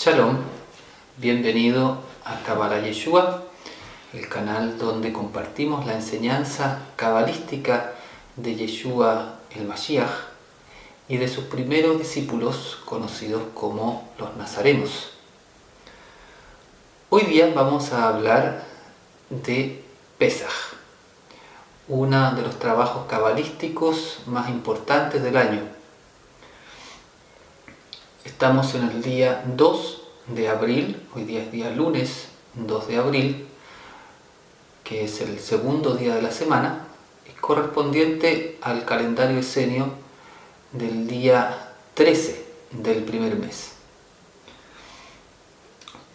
Shalom, bienvenido a Kabbalah Yeshua, el canal donde compartimos la enseñanza cabalística de Yeshua el Mashiach y de sus primeros discípulos conocidos como los nazarenos. Hoy día vamos a hablar de Pesaj, uno de los trabajos cabalísticos más importantes del año. Estamos en el día 2 de abril, hoy día es día lunes 2 de abril, que es el segundo día de la semana, correspondiente al calendario esenio del día 13 del primer mes.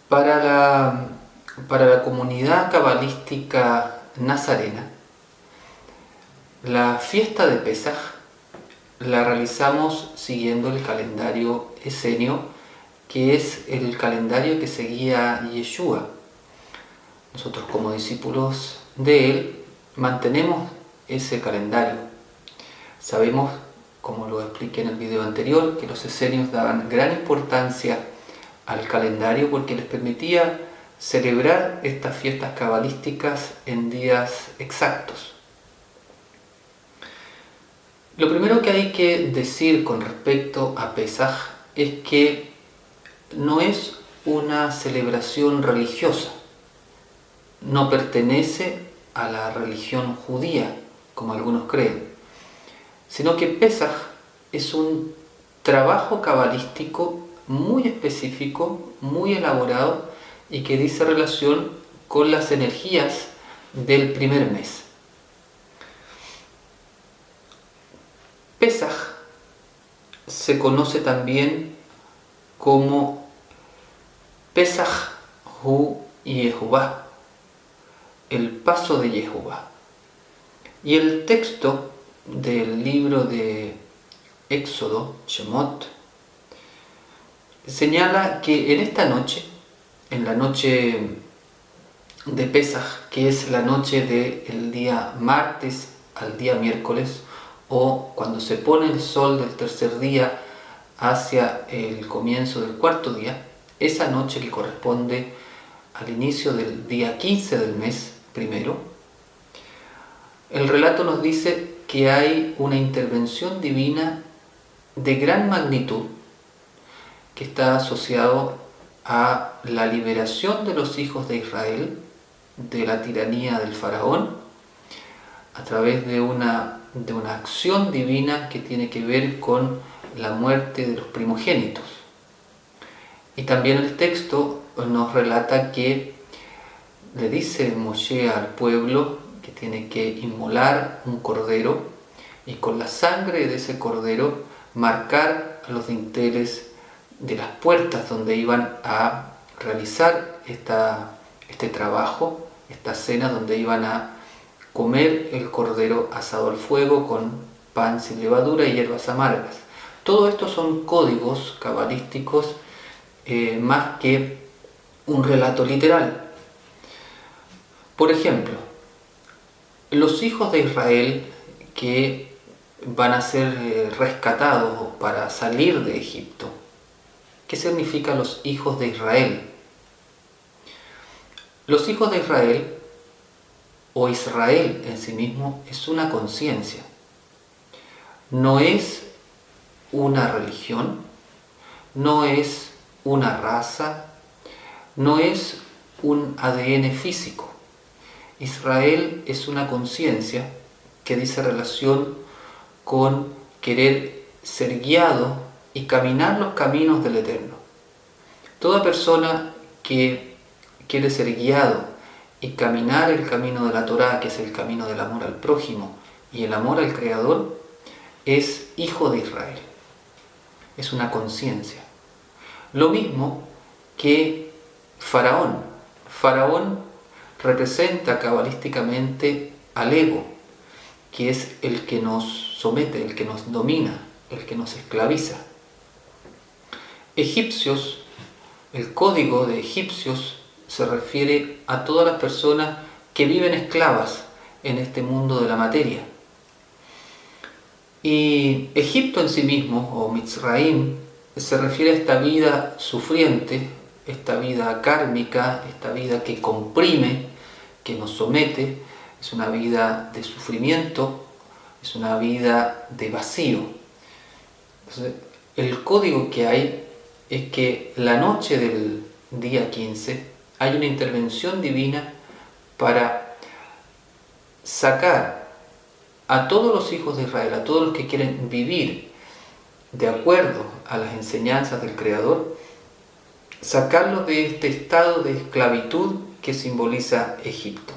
Para la comunidad cabalística nazarena, la fiesta de Pesaj la realizamos siguiendo el calendario esenio, que es el calendario que seguía Yeshua. Nosotros, como discípulos de él, mantenemos ese calendario. Sabemos, como lo expliqué en el video anterior, que los esenios daban gran importancia al calendario porque les permitía celebrar estas fiestas cabalísticas en días exactos. Lo primero que hay que decir con respecto a Pesaj es que no es una celebración religiosa, no pertenece a la religión judía, como algunos creen, sino que Pesaj es un trabajo cabalístico muy específico, muy elaborado y que dice relación con las energías del primer mes. Pesaj se conoce también como Pesaj Hu Yehová, el paso de Jehová. Y el texto del libro de Éxodo, Shemot, señala que en esta noche, en la noche de Pesaj, que es la noche del día martes al día miércoles, o cuando se pone el sol del tercer día hacia el comienzo del cuarto día, esa noche que corresponde al inicio del día 15 del mes primero, el relato nos dice que hay una intervención divina de gran magnitud que está asociado a la liberación de los hijos de Israel de la tiranía del faraón a través de una acción divina que tiene que ver con la muerte de los primogénitos. Y también el texto nos relata que le dice Moshe al pueblo que tiene que inmolar un cordero y con la sangre de ese cordero marcar los dinteles de las puertas donde iban a realizar este trabajo, esta cena donde iban a comer el cordero asado al fuego con pan sin levadura y hierbas amargas. Todo esto son códigos cabalísticos más que un relato literal. Por ejemplo, los hijos de Israel que van a ser rescatados para salir de Egipto. ¿Qué significa los hijos de Israel? Los hijos de Israel o Israel en sí mismo es una conciencia, no es una religión, no es una raza, no es un ADN físico. Israel es una conciencia que dice relación con querer ser guiado y caminar los caminos del Eterno. Toda persona que quiere ser guiado y caminar el camino de la Torá, que es el camino del amor al prójimo y el amor al Creador, es hijo de Israel. Es una conciencia. Lo mismo que Faraón. Faraón representa cabalísticamente al ego, que es el que nos somete, el que nos domina, el que nos esclaviza. Egipcios, el código de egipcios se refiere a todas las personas que viven esclavas en este mundo de la materia. Y Egipto en sí mismo, o Mitzraim, se refiere a esta vida sufriente esta vida kármica, esta vida que comprime, que nos somete, es una vida de sufrimiento, es una vida de vacío. Entonces, el código que hay es que la noche del día 15 hay una intervención divina para sacar a todos los hijos de Israel, a todos los que quieren vivir de acuerdo a las enseñanzas del Creador, sacarlos de este estado de esclavitud que simboliza Egipto.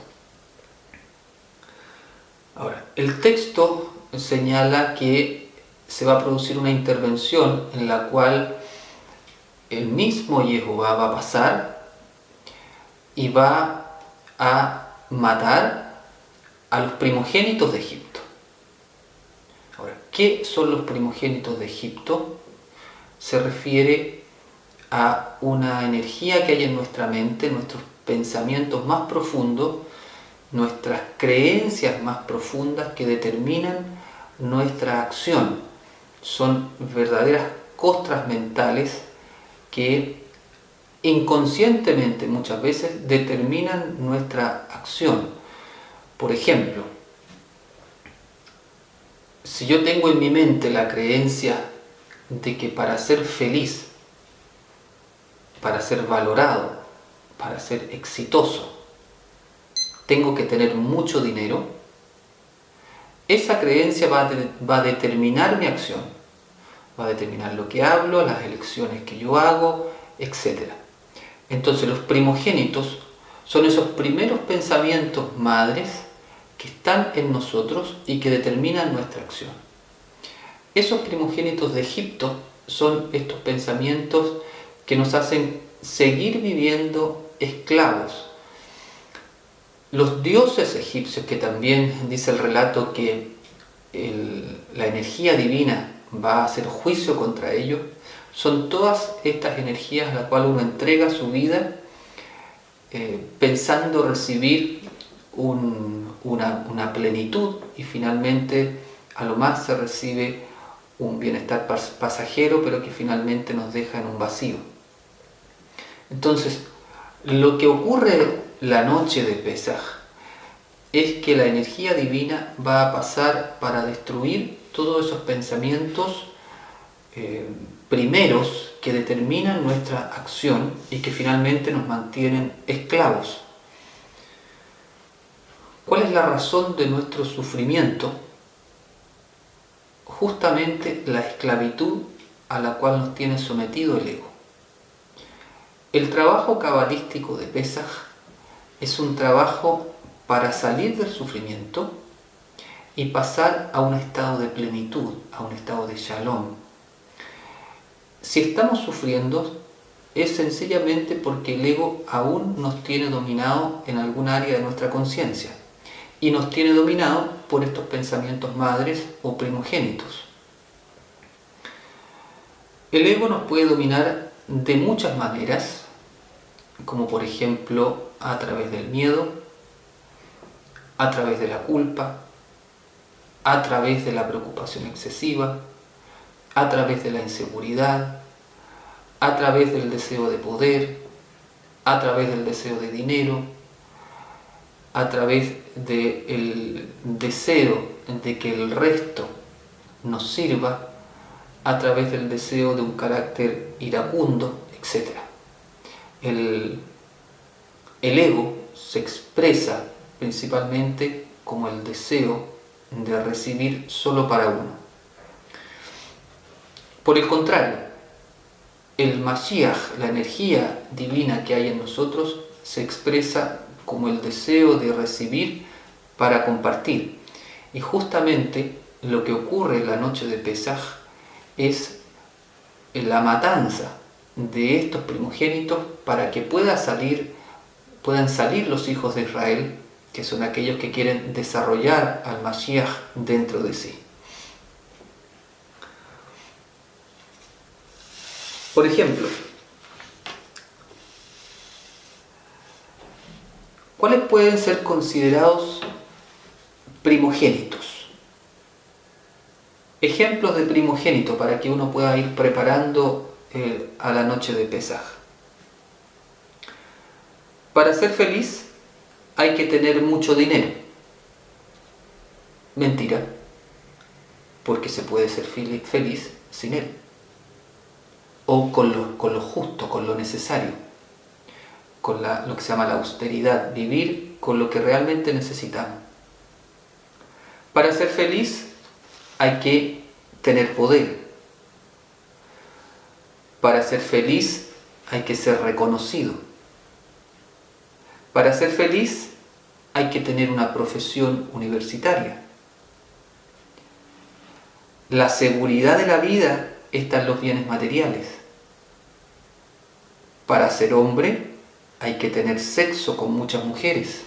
Ahora, el texto señala que se va a producir una intervención en la cual el mismo Jehová va a pasar y va a matar a los primogénitos de Egipto. Ahora, ¿qué son los primogénitos de Egipto? Se refiere a una energía que hay en nuestra mente, nuestros pensamientos más profundos, nuestras creencias más profundas que determinan nuestra acción. Son verdaderas costras mentales que inconscientemente muchas veces determinan nuestra acción. Por ejemplo, si yo tengo en mi mente la creencia de que para ser feliz, para ser valorado, para ser exitoso, tengo que tener mucho dinero, esa creencia va a determinar mi acción, va a determinar lo que hablo, las elecciones que yo hago, etc. Entonces los primogénitos son esos primeros pensamientos madres que están en nosotros y que determinan nuestra acción. Esos primogénitos de Egipto son estos pensamientos que nos hacen seguir viviendo esclavos. Los dioses egipcios, que también dice el relato que la energía divina va a hacer juicio contra ellos, son todas estas energías a las cuales uno entrega su vida pensando recibir una plenitud, y finalmente a lo más se recibe un bienestar pasajero, pero que finalmente nos deja en un vacío. Entonces, lo que ocurre la noche de Pesaj es que la energía divina va a pasar para destruir todos esos pensamientos primeros que determinan nuestra acción y que finalmente nos mantienen esclavos. ¿Cuál es la razón de nuestro sufrimiento? Justamente la esclavitud a la cual nos tiene sometido el ego. El trabajo cabalístico de Pesaj es un trabajo para salir del sufrimiento y pasar a un estado de plenitud, a un estado de shalom. Si estamos sufriendo, es sencillamente porque el ego aún nos tiene dominado en algún área de nuestra conciencia y nos tiene dominado por estos pensamientos madres o primogénitos. El ego nos puede dominar de muchas maneras, como por ejemplo a través del miedo, a través de la culpa, a través de la preocupación excesiva, a través de la inseguridad, a través del deseo de poder, a través del deseo de dinero, a través del deseo de que el resto nos sirva, a través del deseo de un carácter iracundo, etc. El ego se expresa principalmente como el deseo de recibir solo para uno. Por el contrario, el Mashiach, la energía divina que hay en nosotros, se expresa como el deseo de recibir para compartir. Y justamente lo que ocurre en la noche de Pesaj es la matanza de estos primogénitos para que puedan salir los hijos de Israel, que son aquellos que quieren desarrollar al Mashiach dentro de sí. Por ejemplo, ¿cuáles pueden ser considerados primogénitos? Ejemplos de primogénito para que uno pueda ir preparando a la noche de Pesaj. Para ser feliz hay que tener mucho dinero. Mentira, porque se puede ser feliz sin él. O con lo justo, con lo necesario, con lo que se llama la austeridad, vivir con lo que realmente necesitamos. Para ser feliz hay que tener poder. Para ser feliz hay que ser reconocido. Para ser feliz hay que tener una profesión universitaria. La seguridad de la vida está en los bienes materiales. Para ser hombre hay que tener sexo con muchas mujeres.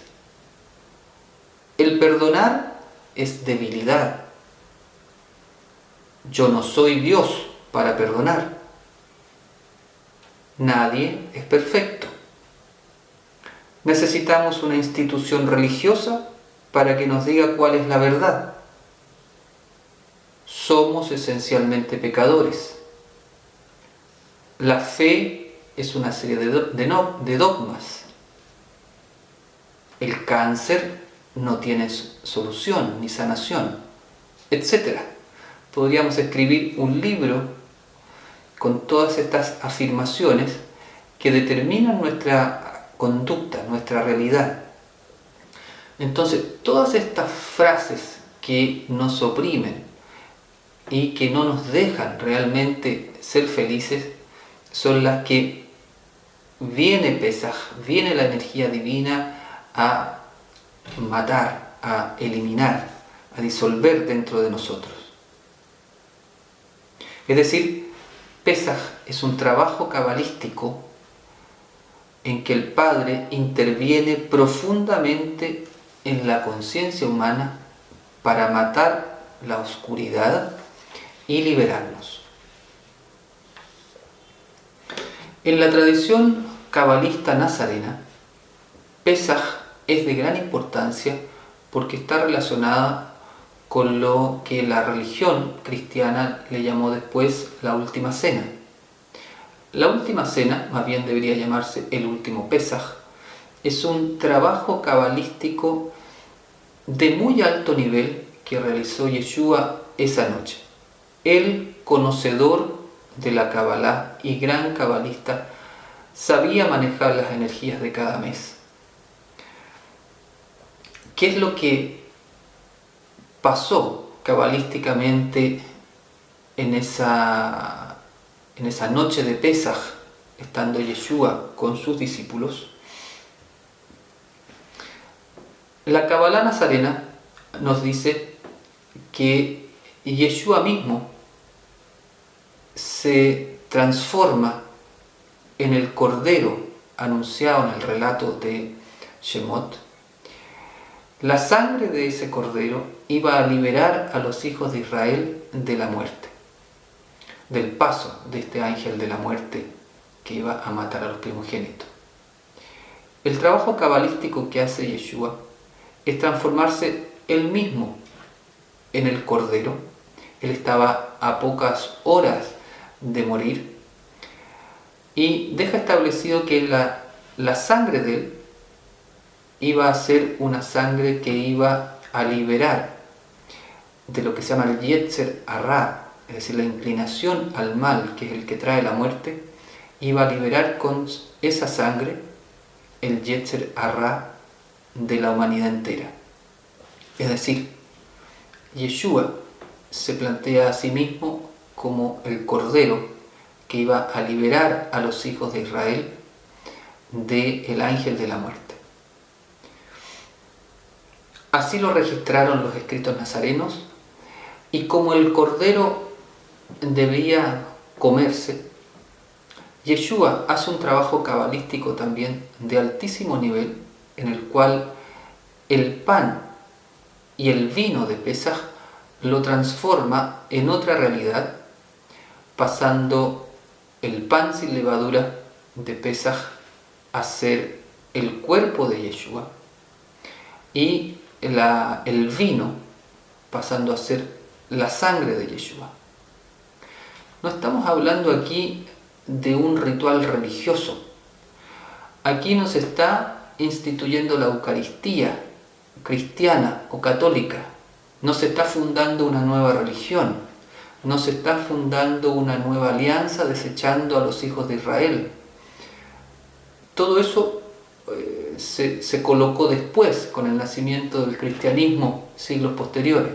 El perdonar es debilidad. Yo no soy Dios para perdonar. Nadie es perfecto. Necesitamos una institución religiosa para que nos diga cuál es la verdad. Somos esencialmente pecadores. La fe es una serie de dogmas. El cáncer no tiene solución ni sanación, etc. Podríamos escribir un libro con todas estas afirmaciones que determinan nuestra conducta, nuestra realidad. Entonces, todas estas frases que nos oprimen y que no nos dejan realmente ser felices son las que viene Pesaj, viene la energía divina a matar, a eliminar, a disolver dentro de nosotros. Es decir, Pesaj es un trabajo cabalístico en que el Padre interviene profundamente en la conciencia humana para matar la oscuridad y liberarnos. En la tradición cabalista nazarena, Pesaj es de gran importancia porque está relacionada con lo que la religión cristiana le llamó después la última cena. La última cena, más bien debería llamarse el último Pesaj, es un trabajo cabalístico de muy alto nivel que realizó Yeshua esa noche. El conocedor de la Kabbalah y gran cabalista sabía manejar las energías de cada mes. ¿Qué es lo que pasó cabalísticamente en esa noche de Pesaj, estando Yeshua con sus discípulos? La Kabbalah nazarena nos dice que Yeshua mismo se transforma en el cordero anunciado en el relato de Shemot. La sangre de ese cordero iba a liberar a los hijos de Israel de la muerte, del paso de este ángel de la muerte que iba a matar a los primogénitos. El trabajo cabalístico que hace Yeshua es transformarse él mismo en el cordero. Él estaba a pocas horas de morir y deja establecido que la sangre de él iba a ser una sangre que iba a liberar de lo que se llama el Yetzer Hará, es decir, la inclinación al mal, que es el que trae la muerte. Iba a liberar con esa sangre el Yetzer Hará de la humanidad entera. Es decir, Yeshua se plantea a sí mismo como el cordero que iba a liberar a los hijos de Israel del ángel de la muerte. Así lo registraron los escritos nazarenos, y como el cordero debía comerse, Yeshua hace un trabajo cabalístico también de altísimo nivel, en el cual el pan y el vino de Pesaj lo transforma en otra realidad, pasando el pan sin levadura de Pesaj a ser el cuerpo de Yeshua y el vino pasando a ser la sangre de Yeshua. No estamos hablando aquí de un ritual religioso. Aquí nos está instituyendo la Eucaristía cristiana o católica, no se está fundando una nueva religión, no se está fundando una nueva alianza desechando a los hijos de Israel. Todo eso se colocó después con el nacimiento del cristianismo, siglos posteriores.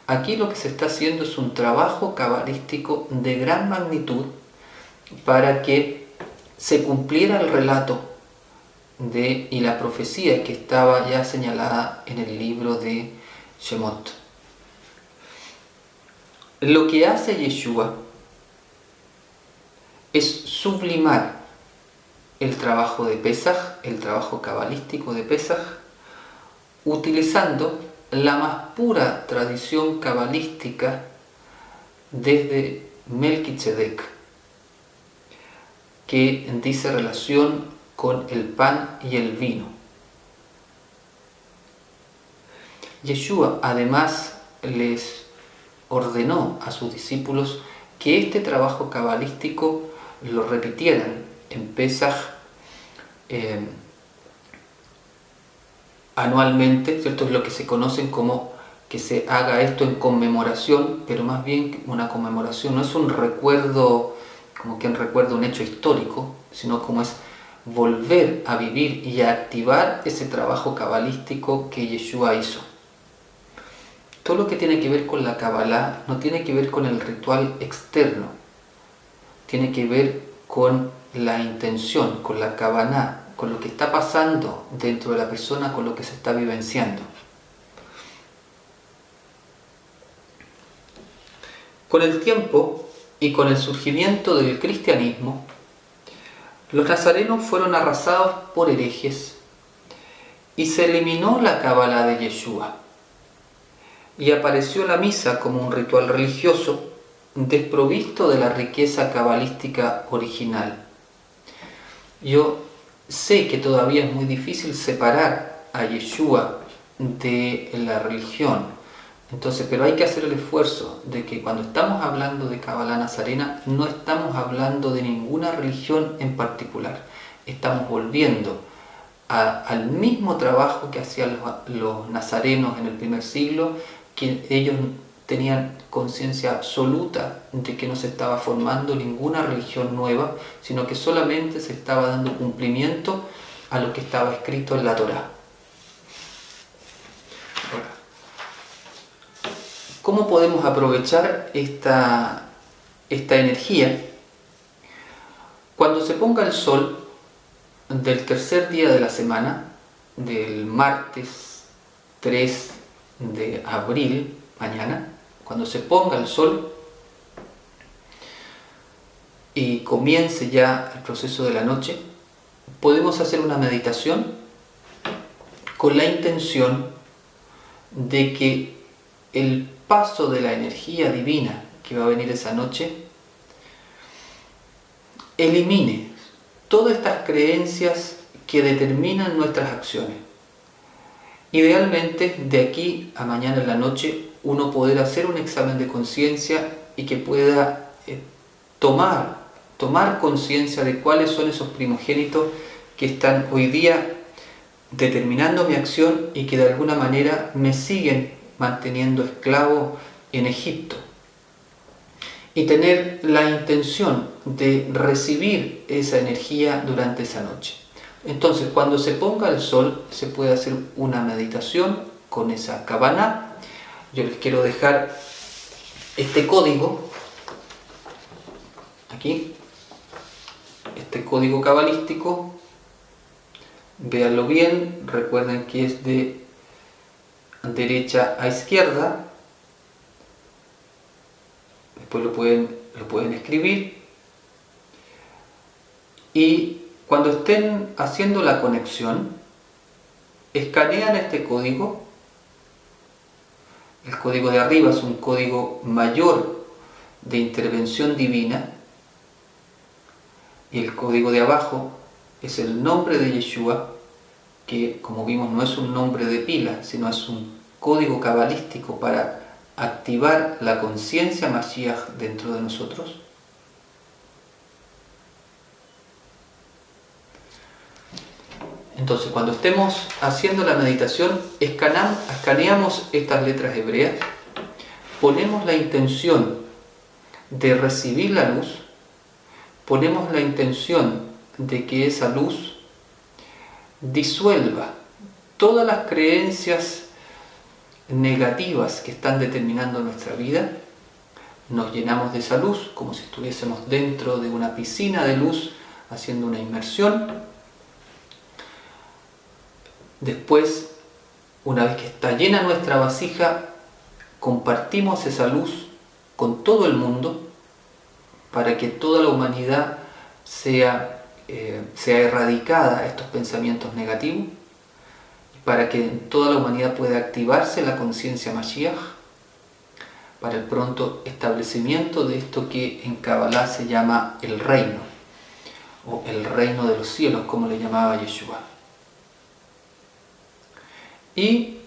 Aquí lo que se está haciendo es un trabajo cabalístico de gran magnitud para que se cumpliera el relato y la profecía que estaba ya señalada en el libro de Shemot. Lo que hace Yeshua es sublimar el trabajo de Pesaj, el trabajo cabalístico de Pesaj, utilizando la más pura tradición cabalística desde Melquisedec, que dice relación con el pan y el vino. Yeshua además les ordenó a sus discípulos que este trabajo cabalístico lo repitieran en Pesaj anualmente, ¿cierto? Es lo que se conocen como que se haga esto en conmemoración, pero más bien una conmemoración, no es un recuerdo, como quien recuerda un hecho histórico, sino como es volver a vivir y a activar ese trabajo cabalístico que Yeshua hizo. Todo lo que tiene que ver con la Kabbalah no tiene que ver con el ritual externo, tiene que ver con la intención, con la Kavanah, con lo que está pasando dentro de la persona, con lo que se está vivenciando. Con el tiempo y con el surgimiento del cristianismo, los nazarenos fueron arrasados por herejes y se eliminó la Kabbalah de Yeshua y apareció la misa como un ritual religioso desprovisto de la riqueza cabalística original. Yo sé que todavía es muy difícil separar a Yeshua de la religión, entonces, pero hay que hacer el esfuerzo de que cuando estamos hablando de Kabbalah nazarena no estamos hablando de ninguna religión en particular, estamos volviendo al mismo trabajo que hacían los nazarenos en el primer siglo, que ellos tenían conciencia absoluta de que no se estaba formando ninguna religión nueva, sino que solamente se estaba dando cumplimiento a lo que estaba escrito en la Torá. ¿Cómo podemos aprovechar esta energía? Cuando se ponga el sol del tercer día de la semana, del martes 3 de abril, mañana, cuando se ponga el sol y comience ya el proceso de la noche, podemos hacer una meditación con la intención de que el paso de la energía divina que va a venir esa noche elimine todas estas creencias que determinan nuestras acciones. Idealmente, de aquí a mañana en la noche, uno poder hacer un examen de conciencia y que pueda tomar conciencia de cuáles son esos primogénitos que están hoy día determinando mi acción y que de alguna manera me siguen manteniendo esclavo en Egipto. Y tener la intención de recibir esa energía durante esa noche. Entonces, cuando se ponga el sol, se puede hacer una meditación con esa Kavanah. Yo les quiero dejar este código, aquí, este código cabalístico. Véanlo bien, recuerden que es de derecha a izquierda. Después lo pueden escribir. Y cuando estén haciendo la conexión, escanean este código. El código de arriba es un código mayor de intervención divina y el código de abajo es el nombre de Yeshua, que como vimos no es un nombre de pila, sino es un código cabalístico para activar la conciencia Mashiach dentro de nosotros. Entonces, cuando estemos haciendo la meditación, escaneamos estas letras hebreas, ponemos la intención de recibir la luz, ponemos la intención de que esa luz disuelva todas las creencias negativas que están determinando nuestra vida. Nos llenamos de esa luz como si estuviésemos dentro de una piscina de luz haciendo una inmersión. Después, una vez que está llena nuestra vasija, compartimos esa luz con todo el mundo para que toda la humanidad sea erradicada estos pensamientos negativos, para que en toda la humanidad pueda activarse la conciencia Mashiach, para el pronto establecimiento de esto que en Kabbalah se llama el reino, o el reino de los cielos, como le llamaba Yeshua. Y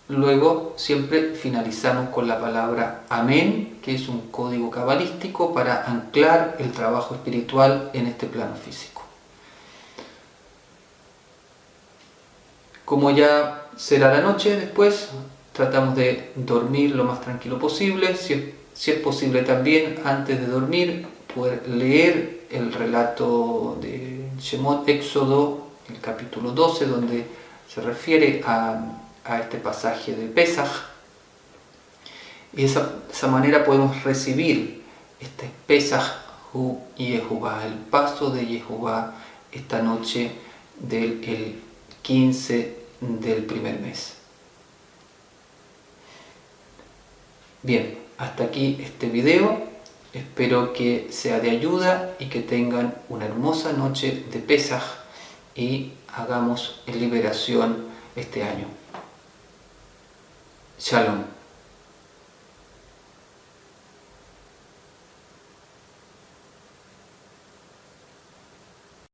luego siempre finalizamos con la palabra amén, que es un código cabalístico para anclar el trabajo espiritual en este plano físico. Como ya será la noche después, tratamos de dormir lo más tranquilo posible. Si es posible también, antes de dormir, poder leer el relato de Shemot, Éxodo, el capítulo 12, donde se refiere a este pasaje de Pesaj. Y de esa manera podemos recibir este Pesaj Hu Yehuvah, el paso de Yehuvah esta noche del 15 del primer mes. Bien, hasta aquí este video. Espero que sea de ayuda y que tengan una hermosa noche de Pesaj y hagamos liberación este año. Shalom.